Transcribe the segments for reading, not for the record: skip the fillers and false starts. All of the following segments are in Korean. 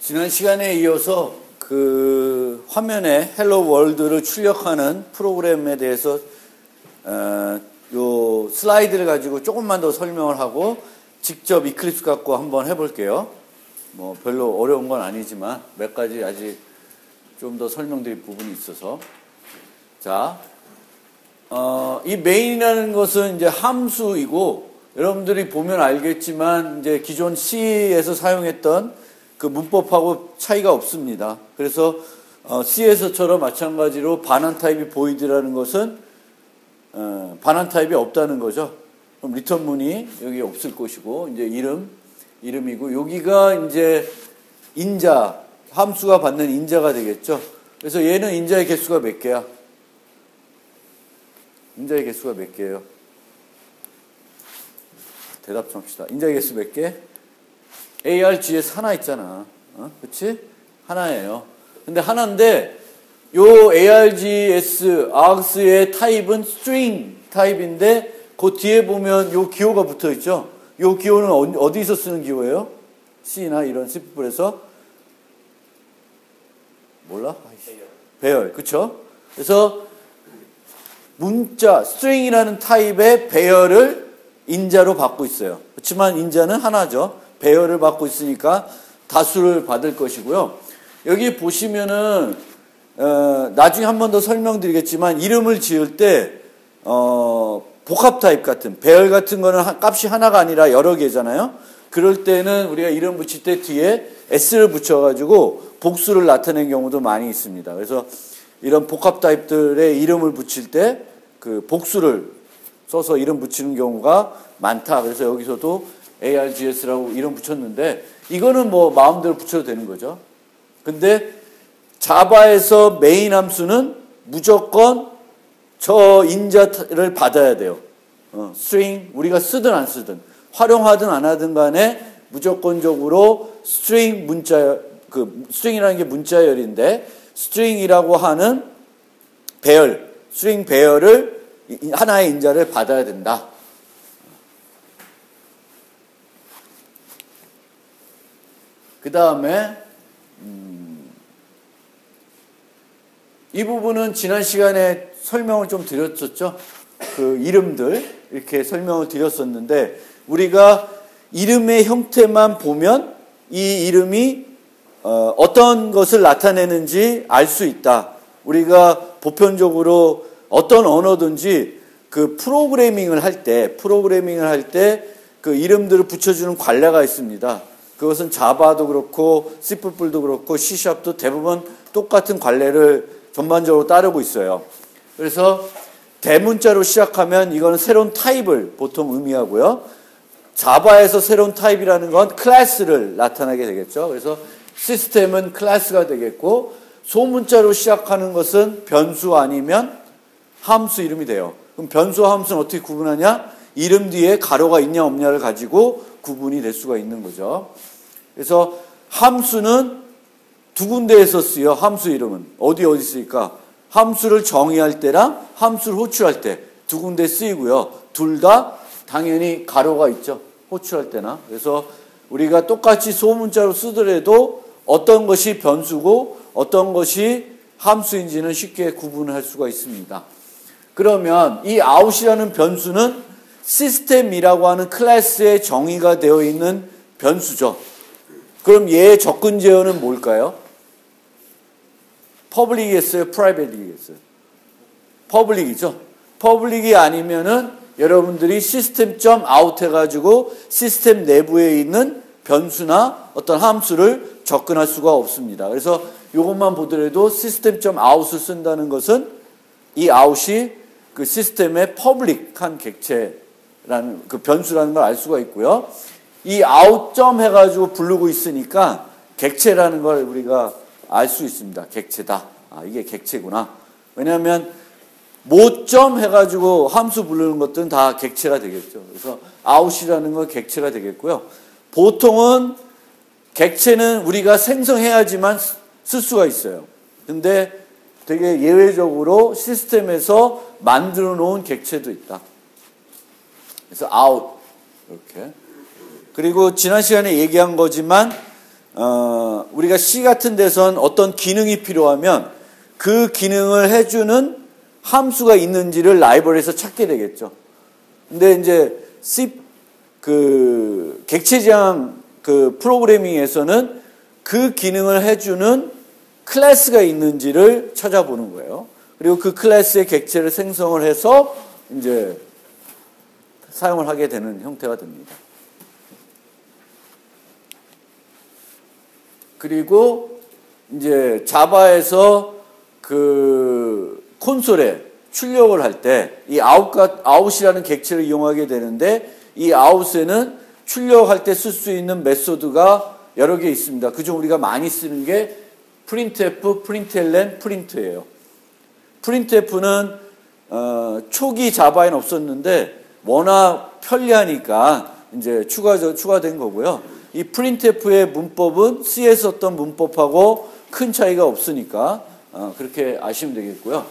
지난 시간에 이어서 그 화면에 헬로 월드를 출력하는 프로그램에 대해서 요 슬라이드를 가지고 조금만 더 설명을 하고 직접 이클립스 갖고 한번 해볼게요. 뭐 별로 어려운 건 아니지만 몇 가지 아직 좀 더 설명드릴 부분이 있어서. 자, 이 메인이라는 것은 이제 함수이고 여러분들이 보면 알겠지만 이제 기존 C에서 사용했던 그 문법하고 차이가 없습니다. 그래서 C에서처럼 마찬가지로 반환 타입이 void라는 것은 반환 타입이 없다는 거죠. 그럼 리턴 문이 여기 없을 것이고 이제 이름이고 여기가 이제 인자 함수가 받는 인자가 되겠죠. 그래서 얘는 인자의 개수가 몇 개야? 인자의 개수가 몇 개예요? 대답 좀 합시다. 인자의 개수 몇 개? ARGS 하나 있잖아. 그치? 하나예요. 근데 하나인데, 요 ARGS의 타입은 string 타입인데, 그 뒤에 보면 요 기호가 붙어 있죠? 요 기호는 어디서 쓰는 기호예요? C나 이런 C++에서? 몰라? 배열. 그쵸? 그래서 문자, string이라는 타입의 배열을 인자로 받고 있어요. 그렇지만 인자는 하나죠. 배열을 받고 있으니까 다수를 받을 것이고요. 여기 보시면은 나중에 한 번 더 설명드리겠지만 이름을 지을 때 복합 타입 같은 배열 같은 거는 값이 하나가 아니라 여러 개잖아요. 그럴 때는 우리가 이름 붙일 때 뒤에 s를 붙여가지고 복수를 나타내는 경우도 많이 있습니다. 그래서 이런 복합 타입들의 이름을 붙일 때 그 복수를 써서 이름 붙이는 경우가 많다. 그래서 여기서도 ARGS라고 이름 붙였는데 이거는 뭐 마음대로 붙여도 되는 거죠. 근데 자바에서 메인 함수는 무조건 저 인자를 받아야 돼요. string 우리가 쓰든 안 쓰든 활용하든 안 하든 간에 무조건적으로 string 문자 그 string이라는 게 문자열인데 string이라고 하는 배열 string 배열을 하나의 인자를 받아야 된다. 그 다음에 이 부분은 지난 시간에 설명을 좀 드렸었죠. 그 이름들 이렇게 설명을 드렸었는데 우리가 이름의 형태만 보면 이 이름이 어떤 것을 나타내는지 알 수 있다. 우리가 보편적으로 어떤 언어든지 그 프로그래밍을 할 때 그 이름들을 붙여주는 관례가 있습니다. 그것은 자바도 그렇고 C++도 그렇고 C샵도 대부분 똑같은 관례를 전반적으로 따르고 있어요. 그래서 대문자로 시작하면 이거는 새로운 타입을 보통 의미하고요. 자바에서 새로운 타입이라는 건 클래스를 나타나게 되겠죠. 그래서 시스템은 클래스가 되겠고 소문자로 시작하는 것은 변수 아니면 함수 이름이 돼요. 그럼 변수와 함수는 어떻게 구분하냐? 이름 뒤에 가로가 있냐 없냐를 가지고 구분이 될 수가 있는 거죠. 그래서 함수는 두 군데에서 쓰여. 함수 이름은 어디 쓰일까? 함수를 정의할 때랑 함수를 호출할 때 두 군데 쓰이고요. 둘 다 당연히 가로가 있죠. 호출할 때나. 그래서 우리가 똑같이 소문자로 쓰더라도 어떤 것이 변수고 어떤 것이 함수인지는 쉽게 구분할 수가 있습니다. 그러면 이 out이라는 변수는 시스템이라고 하는 클래스에 정의가 되어 있는 변수죠. 그럼 얘의 접근 제어는 뭘까요? 퍼블릭이겠어요? 프라이빗이겠어요? 퍼블릭이죠. 퍼블릭이 아니면은 여러분들이 시스템.out 해가지고 시스템 내부에 있는 변수나 어떤 함수를 접근할 수가 없습니다. 그래서 이것만 보더라도 시스템.out을 쓴다는 것은 이 out이 그 시스템의 퍼블릭한 객체라는 그 변수라는 걸 알 수가 있고요. 이 out 해가지고 부르고 있으니까 객체라는 걸 우리가 알 수 있습니다. 객체다. 아, 이게 객체구나. 왜냐하면 모점 해가지고 함수 부르는 것들은 다 객체가 되겠죠. 그래서 out이라는 건 객체가 되겠고요. 보통은 객체는 우리가 생성해야지만 쓸 수가 있어요. 근데 되게 예외적으로 시스템에서 만들어 놓은 객체도 있다. 그래서 out 이렇게. 그리고 지난 시간에 얘기한 거지만 우리가 C 같은 데선 어떤 기능이 필요하면 그 기능을 해주는 함수가 있는지를 라이브러리에서 찾게 되겠죠. 근데 이제 C 객체지향 프로그래밍에서는 그 기능을 해주는 클래스가 있는지를 찾아보는 거예요. 그리고 그 클래스의 객체를 생성을 해서 이제 사용을 하게 되는 형태가 됩니다. 그리고 이제 자바에서 콘솔에 출력을 할 때 이 아웃이라는 객체를 이용하게 되는데 이 아웃에는 출력할 때 쓸 수 있는 메소드가 여러 개 있습니다. 그중 우리가 많이 쓰는 게 printf, println, print예요. printf는 초기 자바에는 없었는데 워낙 편리하니까 이제 추가된 거고요. 이 printf의 문법은 C에 썼던 문법하고 큰 차이가 없으니까 그렇게 아시면 되겠고요.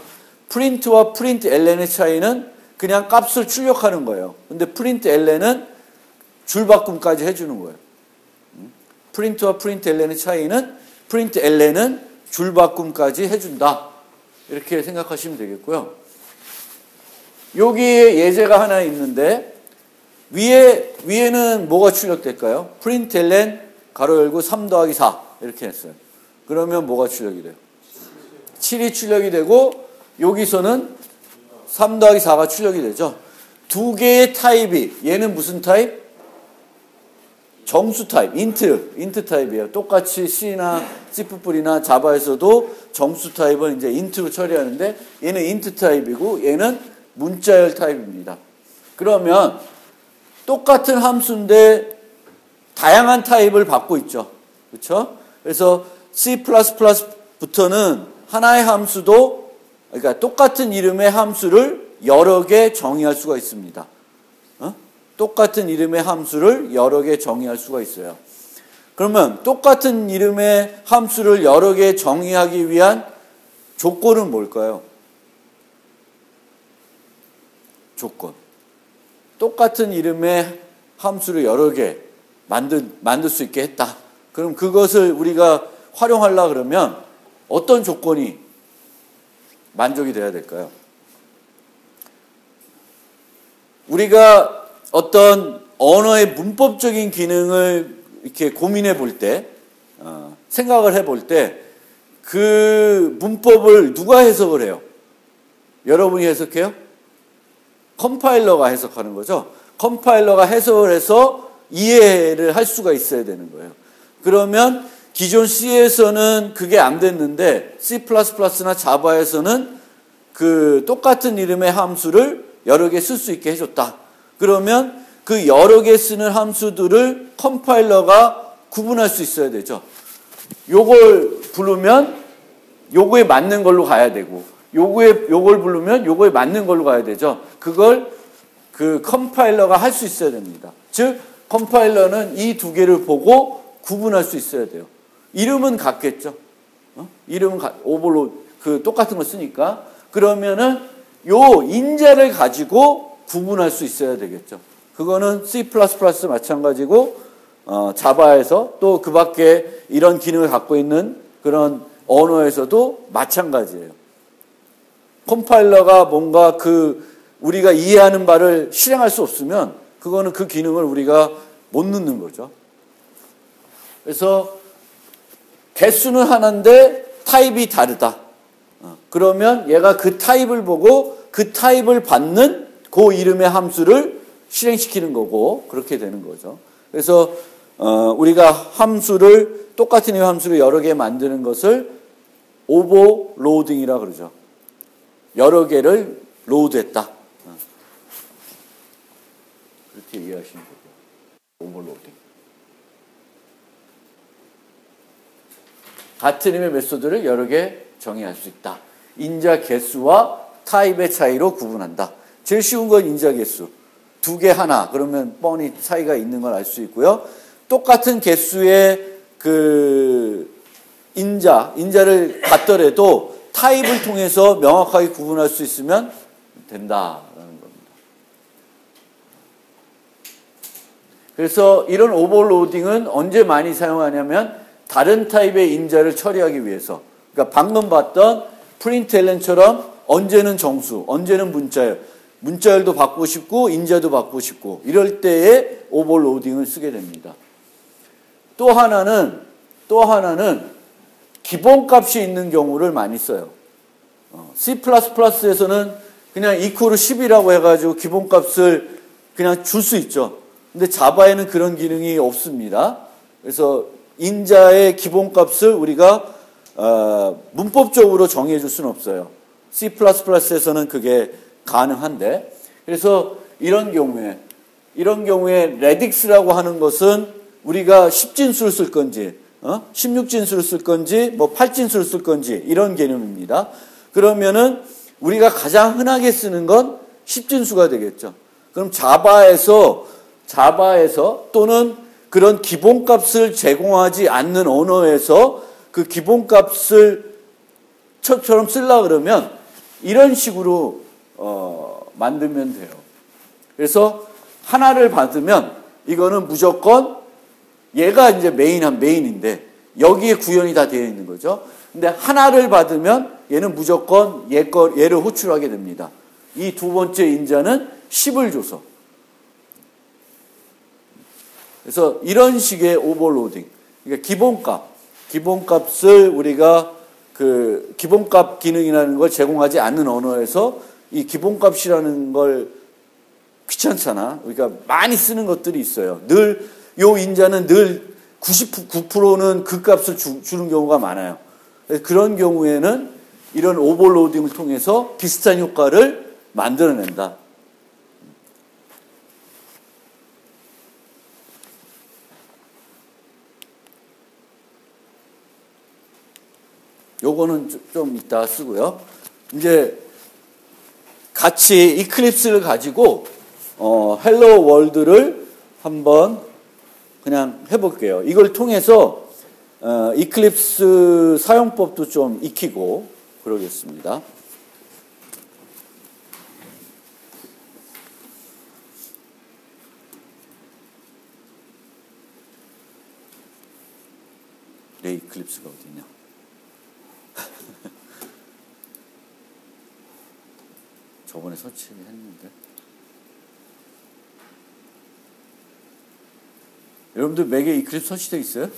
print와 println의 차이는 그냥 값을 출력하는 거예요. 근데 println은 줄바꿈까지 해주는 거예요. print와 println의 차이는 println은 줄바꿈까지 해준다. 이렇게 생각하시면 되겠고요. 여기에 예제가 하나 있는데 위에는 뭐가 출력될까요? println 가로 열고 3 더하기 4 이렇게 했어요. 그러면 뭐가 출력이 돼요? 7이 출력이 되고 여기서는 3 더하기 4가 출력이 되죠. 두 개의 타입이 얘는 무슨 타입? 정수 타입, 인트 타입이에요. 똑같이 C나 C++이나 자바에서도 정수 타입은 이제 인트로 처리하는데 얘는 인트 타입이고 얘는 문자열 타입입니다. 그러면 똑같은 함수인데 다양한 타입을 받고 있죠. 그렇죠? 그래서 C++부터는 하나의 함수도 그러니까 똑같은 이름의 함수를 여러 개 정의할 수가 있습니다. 똑같은 이름의 함수를 여러 개 정의할 수가 있어요. 그러면 똑같은 이름의 함수를 여러 개 정의하기 위한 조건은 뭘까요? 조건. 똑같은 이름의 함수를 여러 개 만들 수 있게 했다. 그럼 그것을 우리가 활용하려고 그러면 어떤 조건이 만족이 돼야 될까요? 우리가 어떤 언어의 문법적인 기능을 이렇게 고민해 볼 때, 생각을 해 볼 때, 그 문법을 누가 해석을 해요? 여러분이 해석해요? 컴파일러가 해석하는 거죠. 컴파일러가 해석을 해서 이해를 할 수가 있어야 되는 거예요. 그러면 기존 C에서는 그게 안 됐는데 C++나 자바에서는 그 똑같은 이름의 함수를 여러 개 쓸 수 있게 해줬다. 그러면 그 여러 개 쓰는 함수들을 컴파일러가 구분할 수 있어야 되죠. 요걸 부르면 요거에 맞는 걸로 가야 되고 요걸 부르면 요거에 맞는 걸로 가야 되죠. 그걸 그 컴파일러가 할 수 있어야 됩니다. 즉 컴파일러는 이 두 개를 보고 구분할 수 있어야 돼요. 이름은 같겠죠. 이름은 오버로드 똑같은 거 쓰니까 그러면은 요 인자를 가지고 구분할 수 있어야 되겠죠. 그거는 C++ 마찬가지고 자바에서 또 그 밖에 이런 기능을 갖고 있는 그런 언어에서도 마찬가지예요. 컴파일러가 뭔가 우리가 이해하는 바를 실행할 수 없으면 그거는 그 기능을 우리가 못 넣는 거죠. 그래서 개수는 하나인데 타입이 다르다. 그러면 얘가 그 타입을 보고 그 타입을 받는 그 이름의 함수를 실행시키는 거고 그렇게 되는 거죠. 그래서 우리가 똑같은 이름의 함수를 여러 개 만드는 것을 오버로딩이라고 그러죠. 여러 개를 로드했다. 그렇게 이해하시면 되고요. 오버로딩. 같은 이름의 메소드를 여러 개 정의할 수 있다. 인자 개수와 타입의 차이로 구분한다. 제일 쉬운 건 인자 개수. 두 개 하나. 그러면 뻔히 차이가 있는 걸 알 수 있고요. 똑같은 개수의 인자를 갖더라도 타입을 통해서 명확하게 구분할 수 있으면 된다라는 겁니다. 그래서 이런 오버로딩은 언제 많이 사용하냐면 다른 타입의 인자를 처리하기 위해서. 그러니까 방금 봤던 프린트LN처럼 언제는 정수, 언제는 문자열, 문자열도 바꾸고 싶고 인자도 바꾸고 싶고 이럴 때에 오버로딩을 쓰게 됩니다. 또 하나는 기본값이 있는 경우를 많이 써요. C++에서는 그냥 equal 10이라고 해가지고 기본값을 그냥 줄 수 있죠. 근데 자바에는 그런 기능이 없습니다. 그래서 인자의 기본값을 우리가 문법적으로 정해줄 수는 없어요. C++에서는 그게 가능한데, 그래서 이런 경우에 레딕스라고 하는 것은 우리가 10진수를 쓸 건지 16진수를 쓸 건지 뭐 8진수를 쓸 건지 이런 개념입니다. 그러면은 우리가 가장 흔하게 쓰는 건 10진수가 되겠죠. 그럼 자바에서 또는 그런 기본값을 제공하지 않는 언어에서 그 기본값을 처럼 쓰려고 그러면 이런 식으로 만들면 돼요. 그래서 하나를 받으면 이거는 무조건 얘가 이제 메인인데 여기에 구현이 다 되어 있는 거죠. 근데 하나를 받으면 얘는 무조건 얘를 호출하게 됩니다. 이 두 번째 인자는 10을 줘서. 그래서 이런 식의 오버로딩. 그러니까 기본값을 우리가 그 기본값 기능이라는 걸 제공하지 않는 언어에서 이 기본값이라는 걸 귀찮잖아. 그러니까 많이 쓰는 것들이 있어요. 요 인자는 늘 99%는 그 값을 주는 경우가 많아요. 그런 경우에는 이런 오버로딩을 통해서 비슷한 효과를 만들어낸다. 요거는 좀 이따 쓰고요. 이제 같이 이클립스를 가지고 헬로 월드를 한번 그냥 해볼게요. 이걸 통해서 이클립스 사용법도 좀 익히고 그러겠습니다. 내 이클립스가 어디냐? 저번에 설치했는데. 여러분들 맥에 이클립스 설치되어 있어요?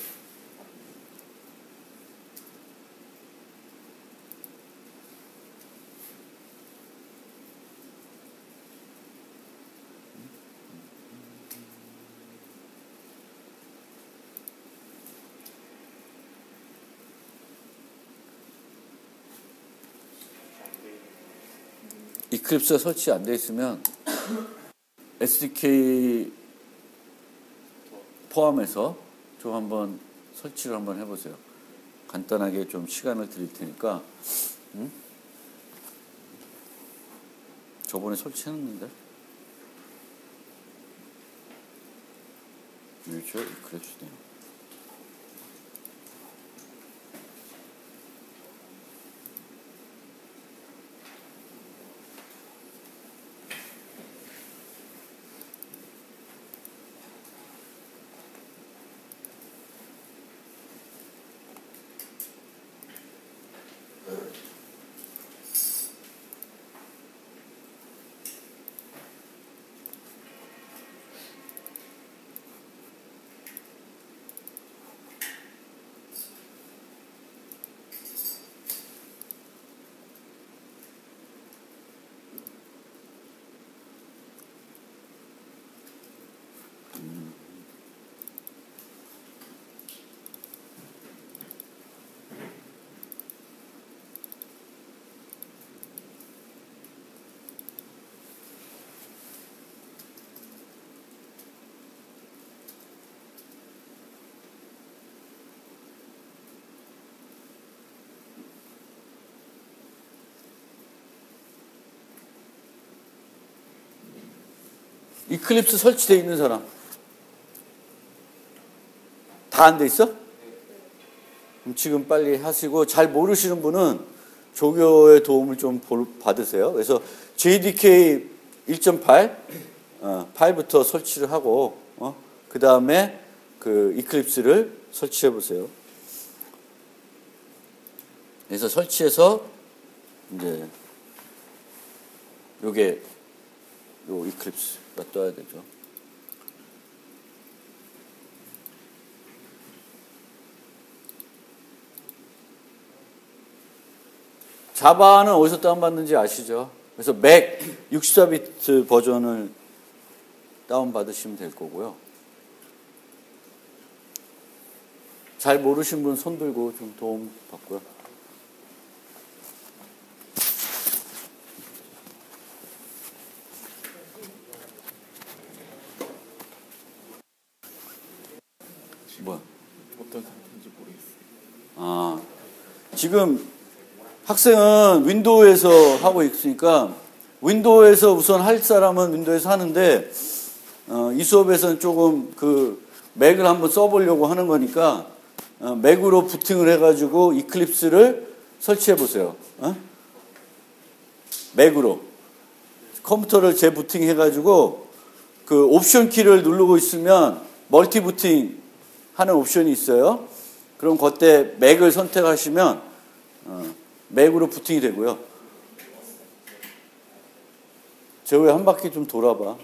이클립스가 설치 안 돼 있으면 SDK 포함해서 좀 한번 설치를 한번 해보세요. 간단하게 좀 시간을 드릴 테니까. 저번에 설치했는데. 뮤추얼 이클립스네요. 이클립스 설치되어 있는 사람 다 안 돼 있어? 그럼 지금 빨리 하시고, 잘 모르시는 분은 조교의 도움을 좀 받으세요. 그래서 JDK 1.8 파일부터 설치를 하고 그 다음에 그 이클립스를 설치해 보세요. 그래서 설치해서 이제 요게 요 이클립스가 떠야 되죠. 자바는 어디서 다운받는지 아시죠? 그래서 맥 64비트 버전을 다운받으시면 될 거고요. 잘 모르신 분 손 들고 좀 도움 받고요. 뭐야? 어떤 상태인지 모르겠어요. 아, 지금 학생은 윈도우에서 하고 있으니까 윈도우에서 우선 할 사람은 윈도우에서 하는데 이 수업에서는 조금 그 맥을 한번 써보려고 하는 거니까 맥으로 부팅을 해가지고 이클립스를 설치해 보세요. 맥으로 컴퓨터를 재부팅 해가지고 그 옵션 키를 누르고 있으면 멀티 부팅 하는 옵션이 있어요. 그럼 그때 맥을 선택하시면 맥으로 부팅이 되고요. 재호야 한 바퀴 좀 돌아봐.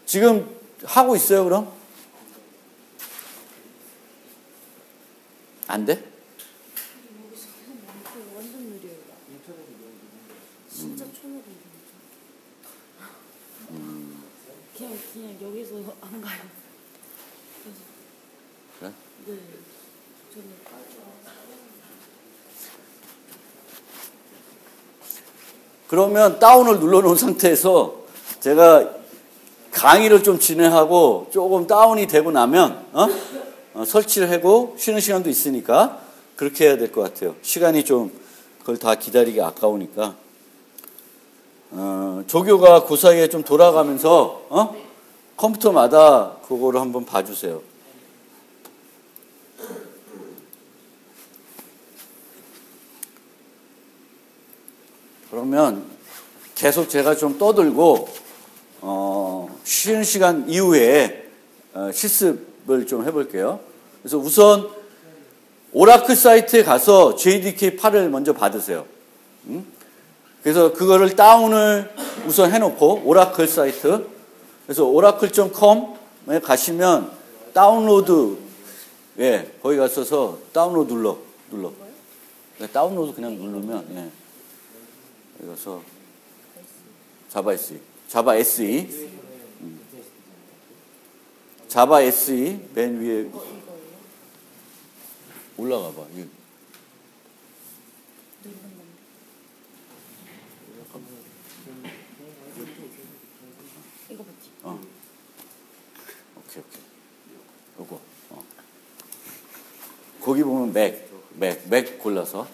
지금 하고 있어요, 그럼? 안 돼? 완전 느려요. 진짜 초면이 그냥 여기서 안 가요. 그래? 네. 저는 빨리. 그러면 다운을 눌러놓은 상태에서 제가 강의를 좀 진행하고 조금 다운이 되고 나면 설치를 하고 쉬는 시간도 있으니까 그렇게 해야 될 것 같아요. 시간이 좀 그걸 다 기다리기 아까우니까. 조교가 그 사이에 좀 돌아가면서 컴퓨터마다 그거를 한번 봐주세요. 그러면 계속 제가 좀 떠들고 쉬는 시간 이후에 실습을 좀 해볼게요. 그래서 우선 오라클 사이트에 가서 JDK8을 먼저 받으세요. 그래서 그거를 다운을 우선 해놓고 오라클 사이트 그래서 oracle.com에 가시면 다운로드 거기 가셔서 다운로드 눌러 다운로드 그냥 누르면 여기 가서 자바 SE 맨 위에 올라가 봐. 이거 맞지? 오케이. 요거. 거기 보면 맥 골라서.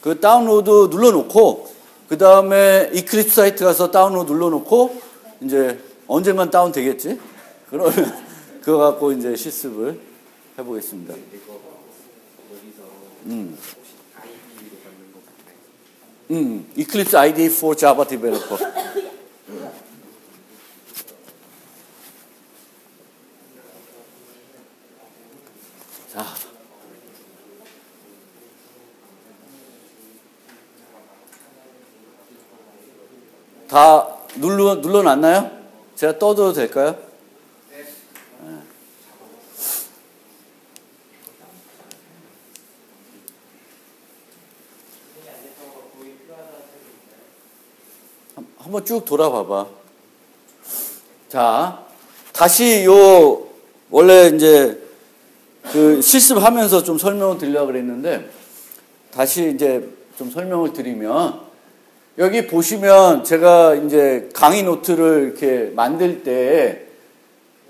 그 다운로드 눌러놓고 그 다음에 이클립스 사이트 가서 다운로드 눌러놓고 이제 언젠간 다운 되겠지? 그러면 그거 갖고 이제 실습을 해보겠습니다. 이클립스 IDE for Java Developer. 자. 다 눌러놨나요? 제가 떠도 될까요? 네. 한번 쭉 돌아봐봐. 자, 다시 원래 이제 그 실습하면서 좀 설명을 드리려고 그랬는데, 다시 이제 좀 설명을 드리면, 여기 보시면 제가 이제 강의 노트를 이렇게 만들 때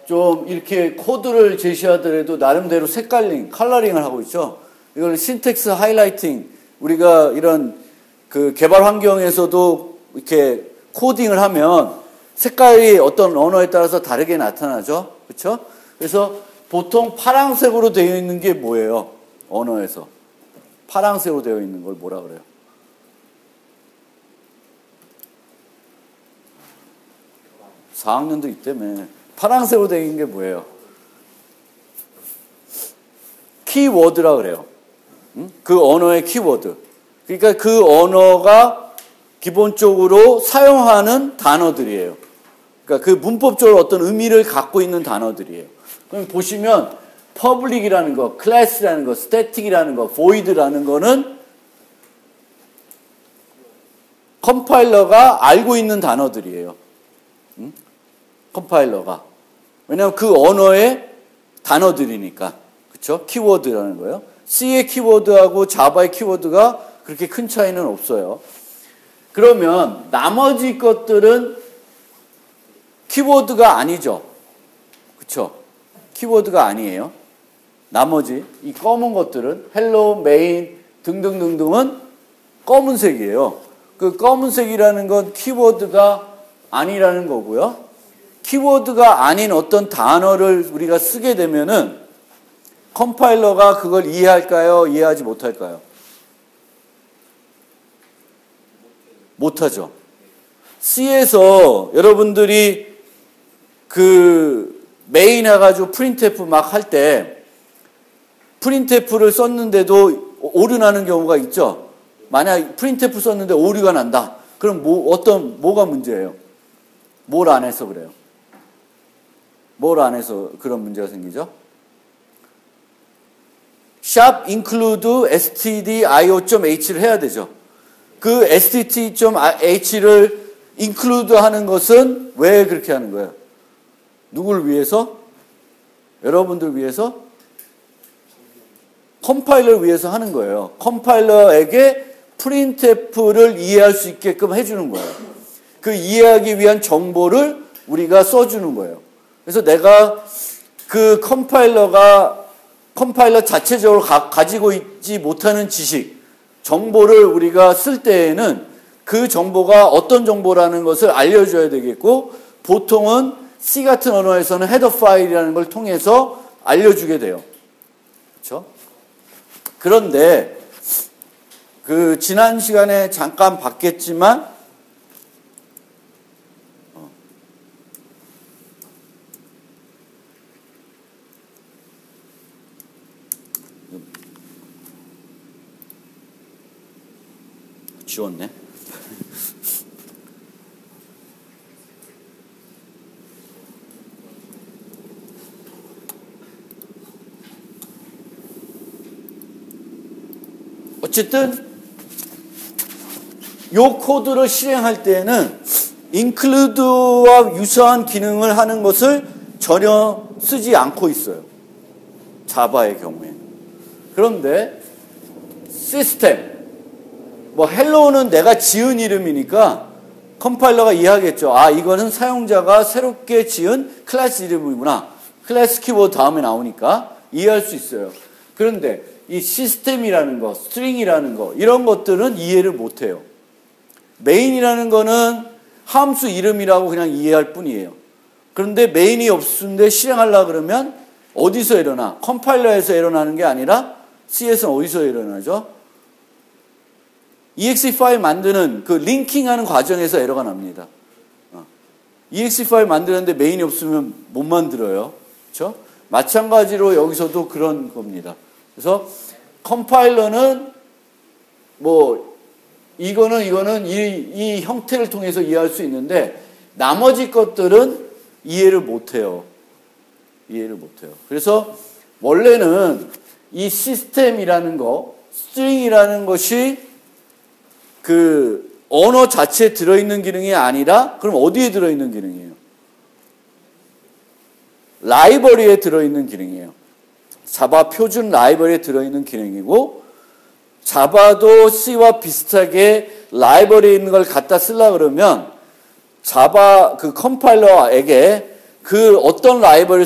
좀 이렇게 코드를 제시하더라도 나름대로 컬러링을 하고 있죠. 이걸 신텍스 하이라이팅, 우리가 이런 그 개발 환경에서도 이렇게 코딩을 하면 색깔이 어떤 언어에 따라서 다르게 나타나죠. 그렇죠? 그래서 보통 파란색으로 되어 있는 게 뭐예요? 언어에서. 파란색으로 되어 있는 걸 뭐라 그래요? 4학년도 있다며. 파란색으로 된 게 뭐예요? 키워드라 그래요. 그 언어의 키워드. 그러니까 그 언어가 기본적으로 사용하는 단어들이에요. 그러니까 그 문법적으로 어떤 의미를 갖고 있는 단어들이에요. 그럼 보시면 public이라는 거, class라는 거, static이라는 거, void라는 거는 컴파일러가 알고 있는 단어들이에요. 컴파일러가. 왜냐하면 그 언어의 단어들이니까. 그렇죠? 키워드라는 거예요. C의 키워드하고 자바의 키워드가 그렇게 큰 차이는 없어요. 그러면 나머지 것들은 키워드가 아니죠. 그렇죠? 키워드가 아니에요. 나머지 이 검은 것들은 헬로, 메인 등등등등은 검은색이에요. 그 검은색이라는 건 키워드가 아니라는 거고요. 키워드가 아닌 어떤 단어를 우리가 쓰게 되면은 컴파일러가 그걸 이해할까요? 이해하지 못할까요? 못하죠. C에서 여러분들이 그 메인 해가지고 프린트F 막 할 때 프린트F를 썼는데도 오류 나는 경우가 있죠. 만약 프린트F 썼는데 오류가 난다. 그럼 뭐가 문제예요? 뭘 안 해서 그래요? 뭘 안 해서 그런 문제가 생기죠? 샵 include stdio.h를 해야 되죠. 그 stdio.h를 include 하는 것은 왜 그렇게 하는 거예요? 누구를 위해서? 여러분들 위해서? 컴파일러를 위해서 하는 거예요. 컴파일러에게 printf를 이해할 수 있게끔 해주는 거예요. 그 이해하기 위한 정보를 우리가 써주는 거예요. 그래서 내가 그 컴파일러 자체적으로 가지고 있지 못하는 지식, 정보를 우리가 쓸 때에는 그 정보가 어떤 정보라는 것을 알려줘야 되겠고, 보통은 C 같은 언어에서는 헤더 파일이라는 걸 통해서 알려주게 돼요. 그렇죠? 그런데 그 지난 시간에 잠깐 봤겠지만 지웠네. 어쨌든 이 코드를 실행할 때에는 include와 유사한 기능을 하는 것을 전혀 쓰지 않고 있어요. 자바의 경우에. 그런데 시스템, 헬로우는 내가 지은 이름이니까 컴파일러가 이해하겠죠. 아, 이거는 사용자가 새롭게 지은 클래스 이름이구나. 클래스 키워드 다음에 나오니까 이해할 수 있어요. 그런데 이 시스템이라는 거, 스트링이라는 거, 이런 것들은 이해를 못해요. 메인이라는 거는 함수 이름이라고 그냥 이해할 뿐이에요. 그런데 메인이 없는데 실행하려고 그러면 어디서 일어나? 컴파일러에서 일어나는 게 아니라 C에서는 어디서 일어나죠? exe 파일 만드는 그 링킹하는 과정에서 에러가 납니다. exe 파일 만드는데 메인이 없으면 못 만들어요. 그렇죠? 마찬가지로 여기서도 그런 겁니다. 그래서 컴파일러는 이거는 이 형태를 통해서 이해할 수 있는데 나머지 것들은 이해를 못해요. 이해를 못해요. 그래서 원래는 이 시스템이라는 거, 스트링이라는 것이 그 언어 자체에 들어있는 기능이 아니라 그럼 어디에 들어있는 기능이에요? 라이브러리에 들어있는 기능이에요. 자바 표준 라이브러리에 들어있는 기능이고, 자바도 C와 비슷하게 라이브러리에 있는 걸 갖다 쓰려고 그러면 자바 그 컴파일러에게 그 어떤 라이브러리를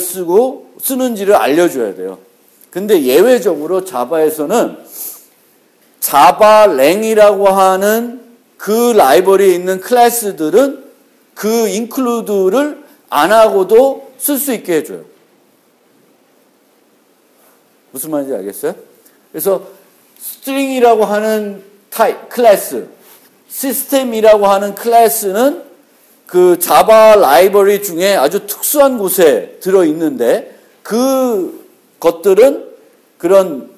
쓰는지를 알려줘야 돼요. 근데 예외적으로 자바에서는 자바랭이라고 하는 그 라이브러리에 있는 클래스들은 그 include를 안 하고도 쓸 수 있게 해줘요. 무슨 말인지 알겠어요? 그래서 스트링이라고 하는 클래스, 시스템이라고 하는 클래스는 그 자바 라이브러리 중에 아주 특수한 곳에 들어있는데 그 것들은 그런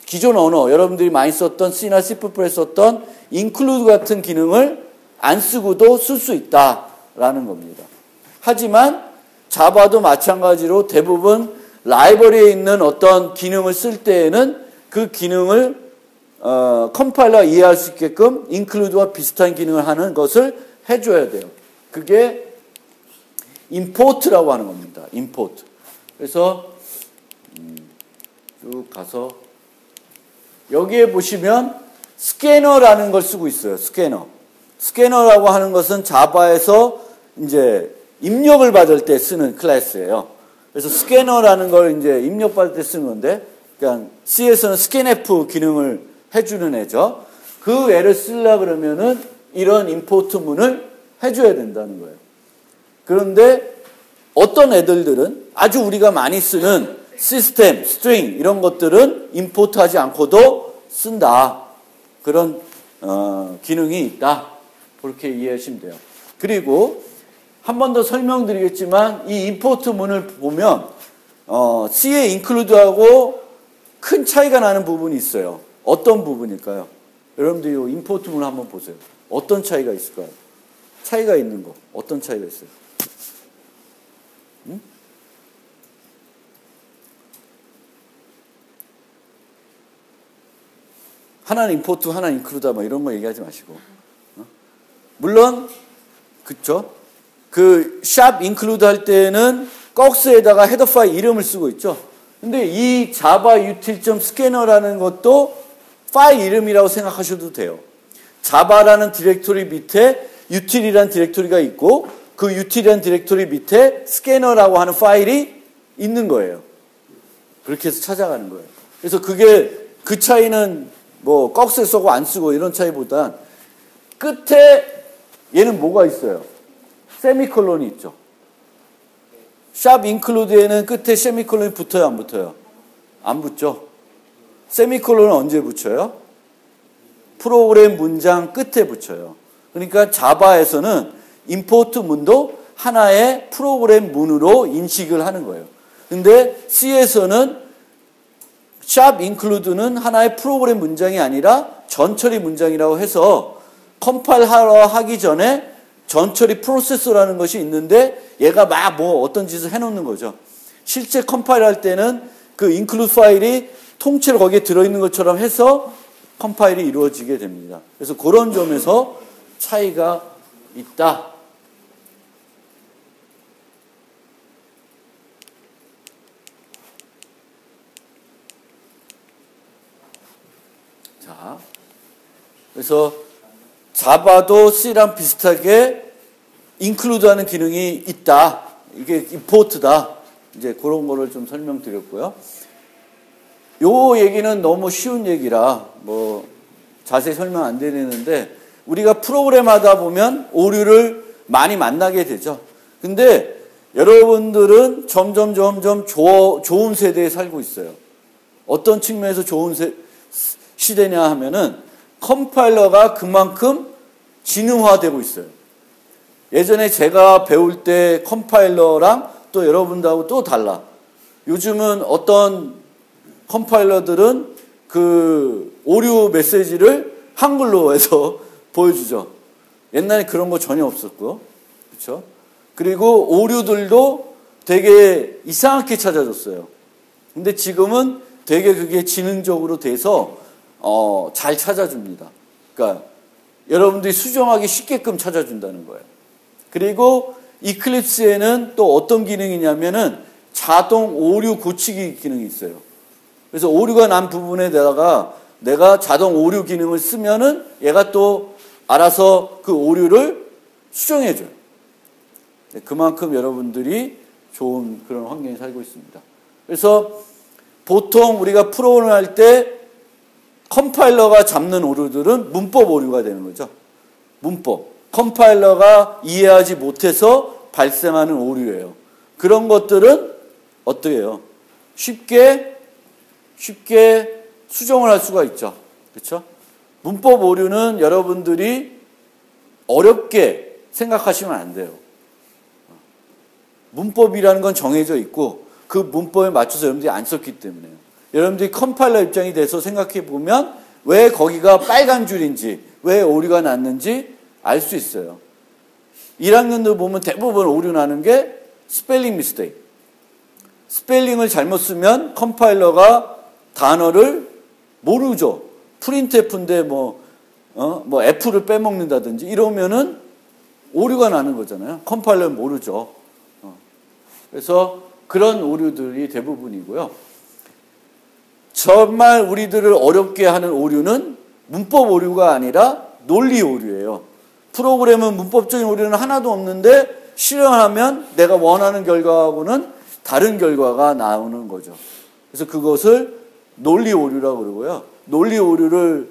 기존 언어, 여러분들이 많이 썼던 C나 C++에 썼던 include 같은 기능을 안 쓰고도 쓸 수 있다라는 겁니다. 하지만 자바도 마찬가지로 대부분 라이브러리에 있는 어떤 기능을 쓸 때에는 그 기능을 컴파일러가 이해할 수 있게끔 include와 비슷한 기능을 하는 것을 해줘야 돼요. 그게 import라고 하는 겁니다. import. 그래서 쭉 가서 여기에 보시면 스캐너라는 걸 쓰고 있어요. 스캐너. 스캐너라고 하는 것은 자바에서 이제 입력을 받을 때 쓰는 클래스예요. 그래서 스캐너라는 걸 이제 입력받을 때 쓰는 건데, 그러니까 C에서는 scanf 기능을 해주는 애죠. 그 애를 쓰려 그러면은 이런 임포트 문을 해줘야 된다는 거예요. 그런데 어떤 애들은 아주 우리가 많이 쓰는 시스템, 스트링 이런 것들은 임포트하지 않고도 쓴다. 그런 기능이 있다. 그렇게 이해하시면 돼요. 그리고 한 번 더 설명드리겠지만 이 임포트 문을 보면 C의 include하고 큰 차이가 나는 부분이 있어요. 어떤 부분일까요? 여러분들 이 임포트 문을 한번 보세요. 어떤 차이가 있을까요? 차이가 있는 거. 어떤 차이가 있어요? 응? 하나는 임포트, 하나는 인클루드다 뭐 이런 거 얘기하지 마시고. 물론 그쵸? 그 샵 인클루드 할 때는 꺽스에다가 헤더 파일 이름을 쓰고 있죠. 근데 이 자바 util.scanner라는 것도 파일 이름이라고 생각하셔도 돼요. 자바라는 디렉토리 밑에 util이라는 디렉토리가 있고 그 util이라는 디렉토리 밑에 scanner라고 하는 파일이 있는 거예요. 그렇게 해서 찾아가는 거예요. 그래서 그게 그 차이는 뭐 꺽스에 쓰고 안 쓰고 이런 차이보단 끝에 얘는 뭐가 있어요? 세미콜론이 있죠. 샵 인클루드에는 끝에 세미콜론이 붙어요, 안 붙어요? 안 붙죠. 세미콜론은 언제 붙여요? 프로그램 문장 끝에 붙여요. 그러니까 자바에서는 임포트 문도 하나의 프로그램 문으로 인식을 하는 거예요. 근데 C에서는 샵 인클루드는 하나의 프로그램 문장이 아니라 전처리 문장이라고 해서 컴파일하러 하기 전에 전처리 프로세서라는 것이 있는데 얘가 막 뭐 어떤 짓을 해놓는 거죠. 실제 컴파일 할 때는 그 include 파일이 통째로 거기에 들어있는 것처럼 해서 컴파일이 이루어지게 됩니다. 그래서 그런 점에서 차이가 있다. 자, 그래서 자바도 C랑 비슷하게 include하는 기능이 있다. 이게 import다. 이제 그런 거를 좀 설명드렸고요. 요 얘기는 너무 쉬운 얘기라 뭐 자세히 설명 안 드리는데 우리가 프로그램 하다 보면 오류를 많이 만나게 되죠. 근데 여러분들은 점점 좋은 세대에 살고 있어요. 어떤 측면에서 좋은 시대냐 하면은 컴파일러가 그만큼 지능화되고 있어요. 예전에 제가 배울 때 컴파일러랑 또 여러분들하고 또 달라. 요즘은 어떤 컴파일러들은 그 오류 메시지를 한글로 해서 보여주죠. 옛날에 그런 거 전혀 없었고요. 그렇죠? 그리고 오류들도 되게 이상하게 찾아줬어요. 근데 지금은 되게 그게 지능적으로 돼서 잘 찾아줍니다. 그러니까 여러분들이 수정하기 쉽게끔 찾아준다는 거예요. 그리고 이클립스에는 또 어떤 기능이냐면은 자동 오류 고치기 기능이 있어요. 그래서 오류가 난 부분에다가 내가 자동 오류 기능을 쓰면은 얘가 또 알아서 그 오류를 수정해줘요. 그만큼 여러분들이 좋은 그런 환경에 살고 있습니다. 그래서 보통 우리가 프로그램을 할 때 컴파일러가 잡는 오류들은 문법 오류가 되는 거죠. 문법. 컴파일러가 이해하지 못해서 발생하는 오류예요. 그런 것들은 어떻게 해요? 쉽게 수정을 할 수가 있죠. 그렇죠? 문법 오류는 여러분들이 어렵게 생각하시면 안 돼요. 문법이라는 건 정해져 있고 그 문법에 맞춰서 여러분들이 안 썼기 때문에요. 여러분들이 컴파일러 입장이 돼서 생각해 보면 왜 거기가 빨간 줄인지, 왜 오류가 났는지 알 수 있어요. 1학년들 보면 대부분 오류 나는 게 스펠링 미스테이크. 스펠링을 잘못 쓰면 컴파일러가 단어를 모르죠. 프린트 F인데 뭐 F를 빼먹는다든지 이러면은 오류가 나는 거잖아요. 컴파일러는 모르죠. 그래서 그런 오류들이 대부분이고요. 정말 우리들을 어렵게 하는 오류는 문법 오류가 아니라 논리 오류예요. 프로그램은 문법적인 오류는 하나도 없는데 실행하면 내가 원하는 결과하고는 다른 결과가 나오는 거죠. 그래서 그것을 논리 오류라고 그러고요. 논리 오류를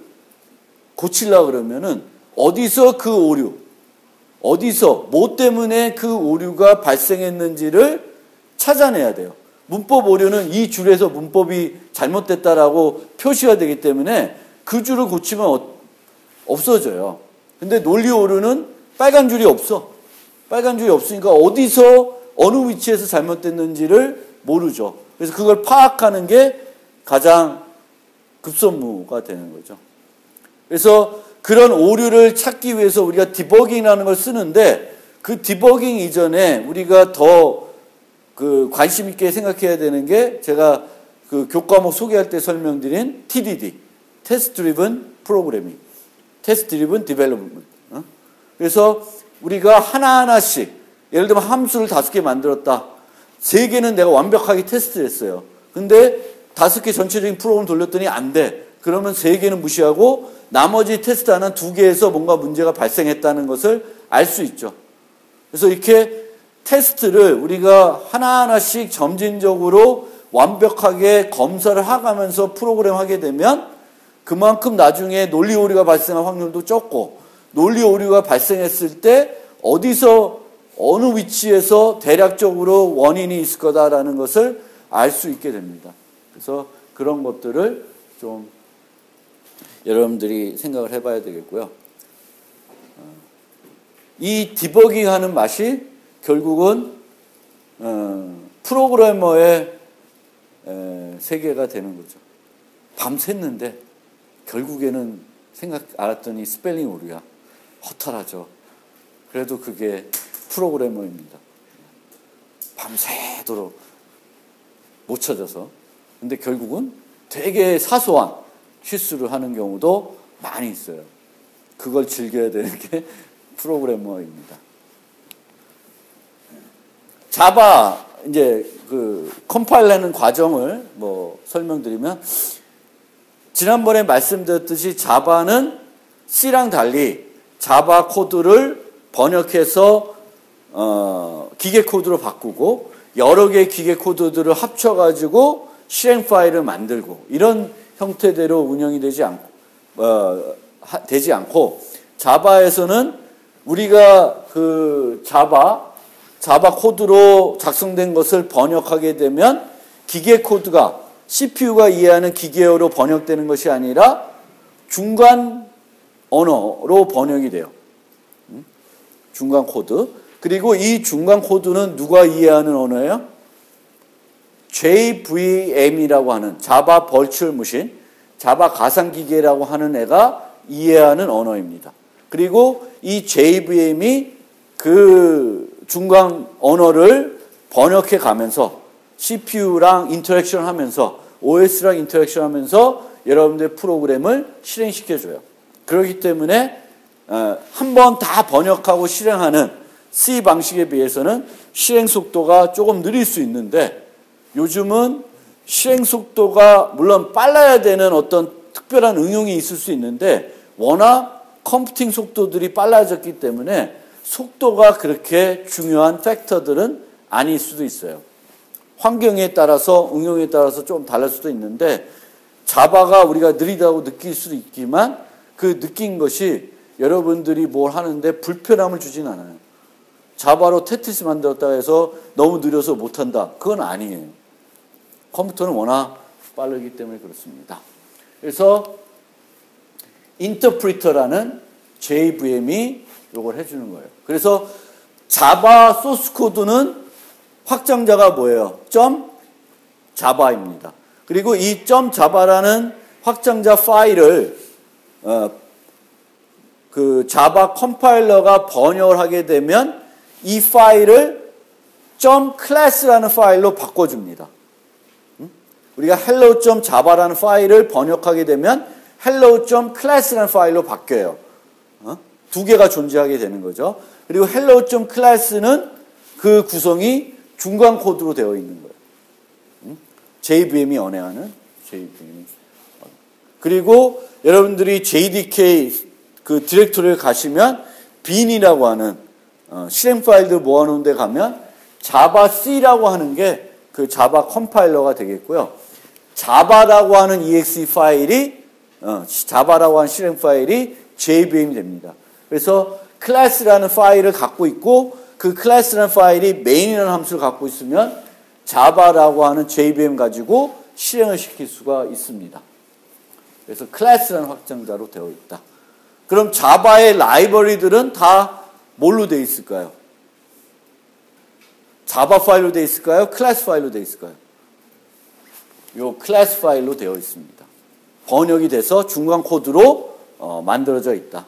고치려고 그러면은 어디서 그 오류, 어디서 뭐 때문에 그 오류가 발생했는지를 찾아내야 돼요. 문법 오류는 이 줄에서 문법이 잘못됐다라고 표시가 되기 때문에 그 줄을 고치면 없어져요. 근데 논리 오류는 빨간 줄이 없어. 빨간 줄이 없으니까 어디서 어느 위치에서 잘못됐는지를 모르죠. 그래서 그걸 파악하는 게 가장 급선무가 되는 거죠. 그래서 그런 오류를 찾기 위해서 우리가 디버깅이라는 걸 쓰는데 그 디버깅 이전에 우리가 더 관심 있게 생각해야 되는 게 제가 그 교과목 소개할 때 설명드린 TDD, Test Driven Programming, Test Driven Development. 그래서 우리가 하나하나씩 예를 들면 함수를 5개 만들었다. 3개는 내가 완벽하게 테스트를 했어요. 근데 5개 전체적인 프로그램 돌렸더니 안 돼. 그러면 3개는 무시하고 나머지 테스트 하나 2개에서 뭔가 문제가 발생했다는 것을 알 수 있죠. 그래서 이렇게 테스트를 우리가 하나하나씩 점진적으로 완벽하게 검사를 해가면서 프로그램 하게 되면 그만큼 나중에 논리 오류가 발생할 확률도 적고 논리 오류가 발생했을 때 어디서 어느 위치에서 대략적으로 원인이 있을 거다라는 것을 알 수 있게 됩니다. 그래서 그런 것들을 좀 여러분들이 생각을 해봐야 되겠고요. 이 디버깅 하는 맛이 결국은 프로그래머의 세계가 되는 거죠. 밤샜는데 결국에는 알았더니 스펠링 오류야. 허탈하죠. 그래도 그게 프로그래머입니다. 밤새도록 못 찾아서. 근데 결국은 되게 사소한 실수를 하는 경우도 많이 있어요. 그걸 즐겨야 되는 게 프로그래머입니다. 자바 이제 그 컴파일하는 과정을 설명드리면 지난번에 말씀드렸듯이 자바는 C랑 달리 자바 코드를 번역해서 기계 코드로 바꾸고 여러 개의 기계 코드들을 합쳐가지고 실행 파일을 만들고 이런 형태대로 운영이 되지 않고 자바에서는 우리가 그 자바 코드로 작성된 것을 번역하게 되면 기계 코드가 CPU가 이해하는 기계어로 번역되는 것이 아니라 중간 언어로 번역이 돼요. 중간 코드. 그리고 이 중간 코드는 누가 이해하는 언어예요? JVM이라고 하는 자바 버추얼 머신, 자바 가상기계라고 하는 애가 이해하는 언어입니다. 그리고 이 JVM이 그 중간 언어를 번역해 가면서 CPU랑 인터랙션 하면서 OS랑 인터랙션 하면서 여러분들의 프로그램을 실행시켜줘요. 그렇기 때문에 한 번 다 번역하고 실행하는 C 방식에 비해서는 실행 속도가 조금 느릴 수 있는데 요즘은 실행 속도가 물론 빨라야 되는 어떤 특별한 응용이 있을 수 있는데 워낙 컴퓨팅 속도들이 빨라졌기 때문에 속도가 그렇게 중요한 팩터들은 아닐 수도 있어요. 환경에 따라서 응용에 따라서 좀 다를 수도 있는데 자바가 우리가 느리다고 느낄 수도 있지만 그 느낀 것이 여러분들이 뭘 하는데 불편함을 주진 않아요. 자바로 테트리스 만들었다 해서 너무 느려서 못한다. 그건 아니에요. 컴퓨터는 워낙 빠르기 때문에 그렇습니다. 그래서 인터프리터라는 JVM이 요걸 해주는 거예요. 그래서 자바 소스 코드는 확장자가 뭐예요? .java입니다. 그리고 이 .java라는 확장자 파일을 그 자바 컴파일러가 번역을 하게 되면 이 파일을 .class라는 파일로 바꿔줍니다. 우리가 hello.java라는 파일을 번역하게 되면 hello.class라는 파일로 바뀌어요. 두 개가 존재하게 되는 거죠. 그리고 hello.class는 그 구성이 중간 코드로 되어 있는 거예요. JVM이 언행하는 JVM이. 그리고 여러분들이 JDK 그 디렉토리를 가시면 bin이라고 하는 실행 파일들 모아놓은 데 가면 자바C라고 하는 게 그 자바 컴파일러가 되겠고요. 자바라고 하는 exe 파일이 자바라고 하는 실행 파일이 JVM이 됩니다. 그래서 클래스라는 파일을 갖고 있고 그 클래스라는 파일이 main이라는 함수를 갖고 있으면 자바라고 하는 JVM 가지고 실행을 시킬 수가 있습니다. 그래서 클래스라는 확장자로 되어 있다. 그럼 자바의 라이브러리들은 다 뭘로 되어 있을까요? 자바 파일로 되어 있을까요? 클래스 파일로 되어 있을까요? 요 클래스 파일로 되어 있습니다. 번역이 돼서 중간 코드로 만들어져 있다.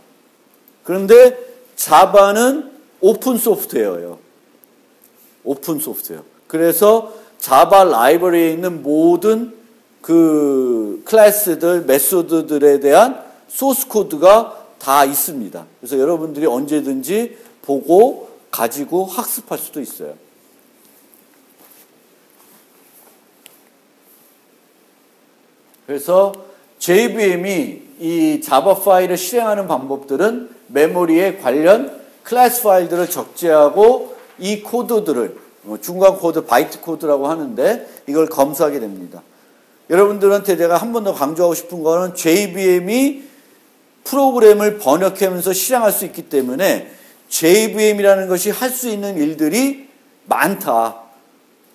그런데 자바는 오픈 소프트웨어예요. 오픈 소프트웨어. 그래서 자바 라이브러리에 있는 모든 그 클래스들, 메소드들에 대한 소스 코드가 다 있습니다. 그래서 여러분들이 언제든지 보고 가지고 학습할 수도 있어요. 그래서 JVM이 이 자바 파일을 실행하는 방법들은 메모리에 관련 클래스 파일들을 적재하고 이 코드들을 중간 코드, 바이트 코드라고 하는데 이걸 검수하게 됩니다. 여러분들한테 제가 한 번 더 강조하고 싶은 거는 JVM이 프로그램을 번역하면서 실행할 수 있기 때문에 JVM이라는 것이 할 수 있는 일들이 많다.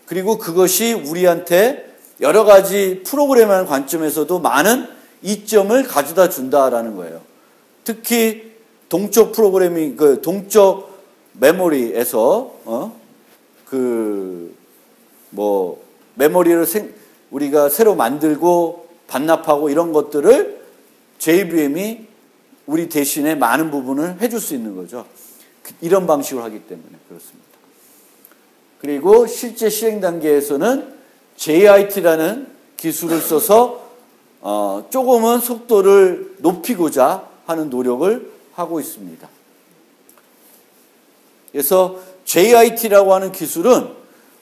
그리고 그것이 우리한테 여러 가지 프로그램하는 관점에서도 많은 이점을 가져다 준다라는 거예요. 특히 동적 프로그래밍, 그 동적 메모리에서 메모리를 우리가 새로 만들고 반납하고 이런 것들을 JVM이 우리 대신에 많은 부분을 해줄 수 있는 거죠. 이런 방식으로 하기 때문에 그렇습니다. 그리고 실제 실행 단계에서는 JIT라는 기술을 써서 조금은 속도를 높이고자 하는 노력을 하고 있습니다. 그래서 JIT라고 하는 기술은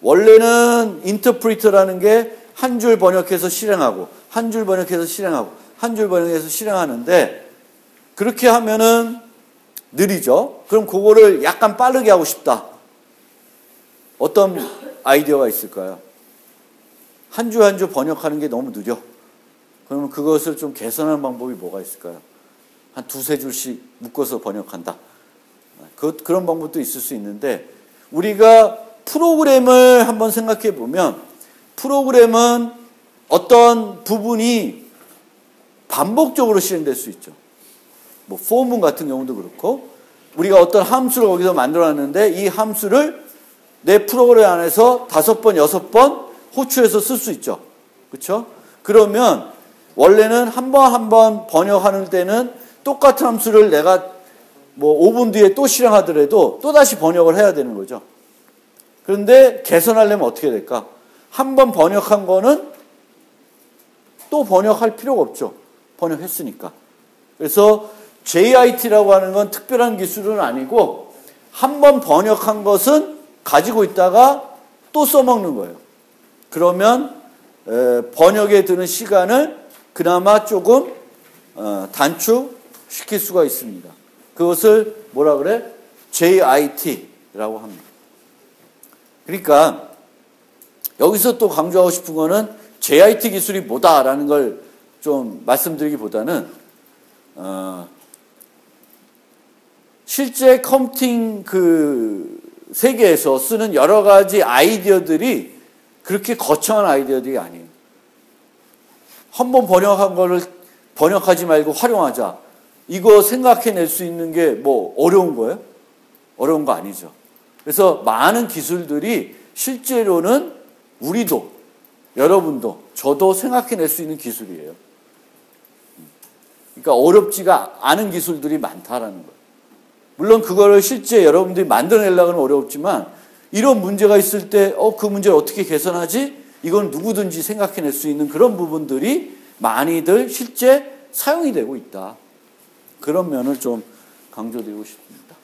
원래는 인터프리터라는 게 한 줄 번역해서 실행하고 한 줄 번역해서 실행하고 한 줄 번역해서 실행하는데 그렇게 하면은 느리죠. 그럼 그거를 약간 빠르게 하고 싶다. 어떤 아이디어가 있을까요? 한 줄 한 줄 번역하는 게 너무 느려. 그러면 그것을 좀 개선하는 방법이 뭐가 있을까요? 한 두세 줄씩 묶어서 번역한다. 그런 방법도 있을 수 있는데 우리가 프로그램을 한번 생각해 보면 프로그램은 어떤 부분이 반복적으로 실행될 수 있죠. 뭐 포문 같은 경우도 그렇고 우리가 어떤 함수를 거기서 만들어놨는데 이 함수를 내 프로그램 안에서 5번, 6번 호출해서 쓸 수 있죠. 그렇죠? 그러면 원래는 한 번 번역하는 때는 똑같은 함수를 내가 뭐 5분 뒤에 또 실행하더라도 또다시 번역을 해야 되는 거죠. 그런데 개선하려면 어떻게 될까? 한 번 번역한 거는 또 번역할 필요가 없죠. 번역했으니까. 그래서 JIT라고 하는 건 특별한 기술은 아니고 한 번 번역한 것은 가지고 있다가 또 써먹는 거예요. 그러면 번역에 드는 시간을 그나마 조금 단축시킬 수가 있습니다. 그것을 뭐라 그래? JIT라고 합니다. 그러니까 여기서 또 강조하고 싶은 거는 JIT 기술이 뭐다라는 걸 좀 말씀드리기보다는 실제 컴퓨팅 그 세계에서 쓰는 여러 가지 아이디어들이 그렇게 거창한 아이디어들이 아니에요. 한 번 번역한 거를 번역하지 말고 활용하자. 이거 생각해낼 수 있는 게 뭐 어려운 거예요? 어려운 거 아니죠. 그래서 많은 기술들이 실제로는 우리도, 여러분도, 저도 생각해낼 수 있는 기술이에요. 그러니까 어렵지가 않은 기술들이 많다라는 거예요. 물론 그거를 실제 여러분들이 만들어내려고 하면 어렵지만 이런 문제가 있을 때 그 문제를 어떻게 개선하지? 이건 누구든지 생각해낼 수 있는 그런 부분들이 많이들 실제 사용이 되고 있다. 그런 면을 좀 강조드리고 싶습니다.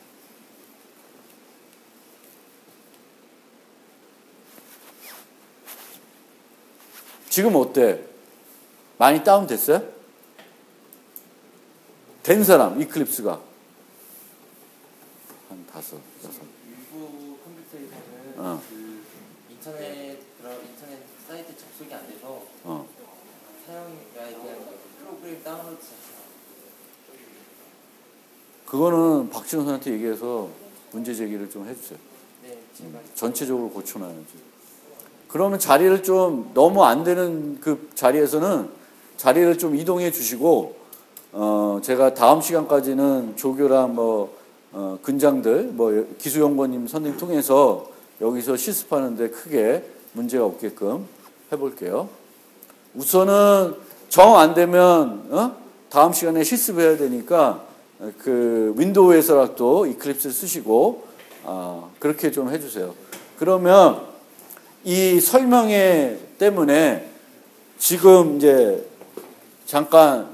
지금 어때? 많이 다운됐어요? 된 사람, 이클립스가. 한 5, 6. 일부 컴퓨터에서는 그 인터넷 사이트 접속이 안 돼서 사용자에 대한 프로그램 다운로드 자체가 그거는 박진호 선생한테 얘기해서 문제 제기를 좀 해주세요. 네, 지금 전체적으로 고쳐놔야지. 그러면 자리를 좀 너무 안 되는 그 자리에서는 자리를 좀 이동해 주시고 제가 다음 시간까지는 조교랑 근장들 기수연구원님 선생님 통해서 여기서 실습하는데 크게 문제가 없게끔 해볼게요. 우선은 정 안 되면 다음 시간에 실습해야 되니까 그 윈도우에서라도 이클립스 쓰시고 그렇게 좀 해주세요. 그러면 이 설명회 때문에 지금 이제 잠깐